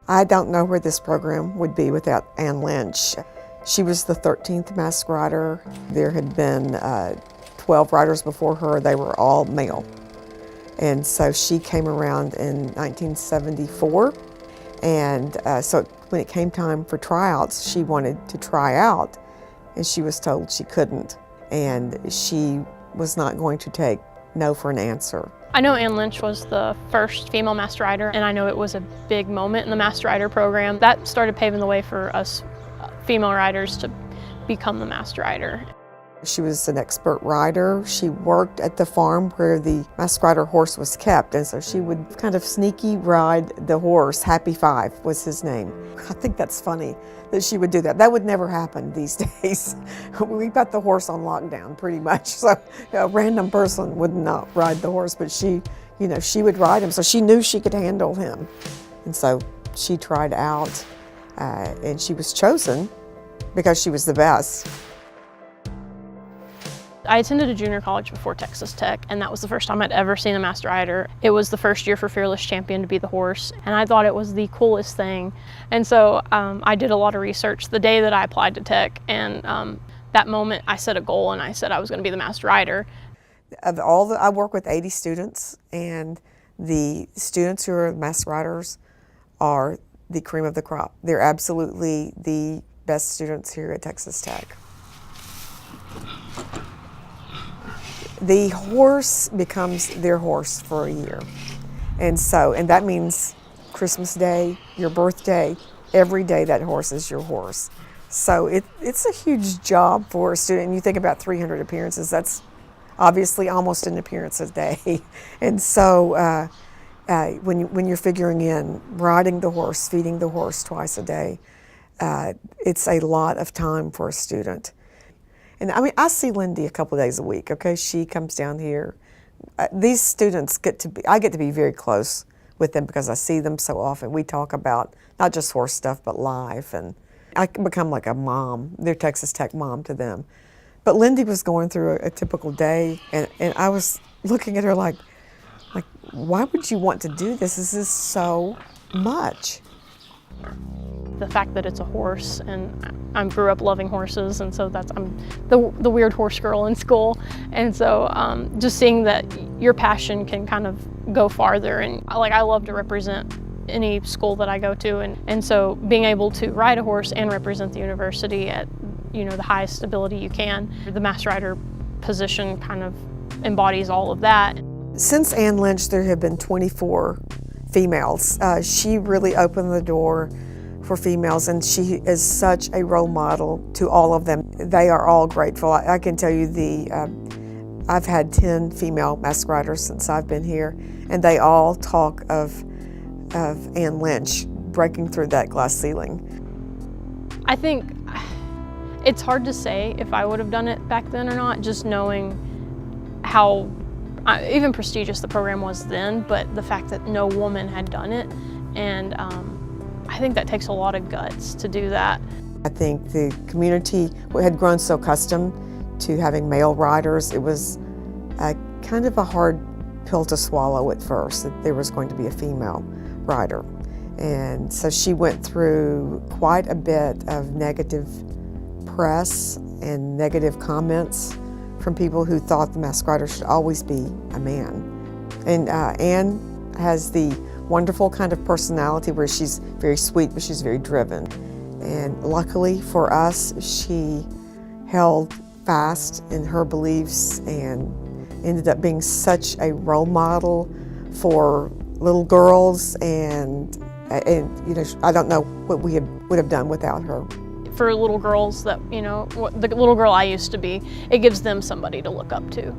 I don't know where this program would be without Ann Lynch. She was the 13th masked rider. There had been 12 riders before her. They were all male. And so she came around in 1974. And so when it came time for tryouts, she wanted to try out, and she was told she couldn't. And she was not going to take no for an answer. I know Ann Lynch was the first female masked rider, and I know it was a big moment in the masked rider program. That started paving the way for us female riders to become the masked rider. She was an expert rider. She worked at the farm where the masked rider horse was kept, and so she would kind of sneaky ride the horse. Happy Five was his name. I think that's funny that she would do that. That would never happen these days. We got the horse on lockdown pretty much, so a random person would not ride the horse, but she, she would ride him, so she knew she could handle him. And so she tried out, and she was chosen because she was the best. I attended a junior college before Texas Tech, and that was the first time I'd ever seen a masked rider. It was the first year for Fearless Champion to be the horse, and I thought it was the coolest thing. And so I did a lot of research the day that I applied to Tech, and that moment I set a goal and I said I was going to be the masked rider. I work with 80 students, and the students who are masked riders are the cream of the crop. They're absolutely the best students here at Texas Tech. The horse becomes their horse for a year. And that means Christmas Day, your birthday, every day that horse is your horse. So it's a huge job for a student. And you think about 300 appearances, that's obviously almost an appearance a day. And so when you're figuring in riding the horse, feeding the horse twice a day, it's a lot of time for a student. And I mean, I see Lindy a couple of days a week, okay? She comes down here. These students I get to be very close with them because I see them so often. We talk about not just horse stuff, but life, and I can become like a mom, their Texas Tech mom to them. But Lindy was going through a typical day, and I was looking at her like, why would you want to do this? This is so much. The fact that it's a horse, and I grew up loving horses, and so I'm the weird horse girl in school, and so just seeing that your passion can kind of go farther, and I love to represent any school that I go to, and so being able to ride a horse and represent the university at the highest ability you can, the masked rider position kind of embodies all of that. Since Ann Lynch, there have been 24 females. She really opened the door for females, and she is such a role model to all of them. They are all grateful. I can tell you I've had 10 female masked riders since I've been here, and they all talk of Ann Lynch breaking through that glass ceiling. I think it's hard to say if I would have done it back then or not, just knowing how even prestigious the program was then, but the fact that no woman had done it, and I think that takes a lot of guts to do that. I think the community had grown so accustomed to having male riders, it was kind of a hard pill to swallow at first, that there was going to be a female rider. And so she went through quite a bit of negative press and negative comments from people who thought the masked rider should always be a man. And Ann has the wonderful kind of personality where she's very sweet, but she's very driven. And luckily for us, she held fast in her beliefs and ended up being such a role model for little girls, and I don't know what we would have done without her. For little girls that, the little girl I used to be, it gives them somebody to look up to.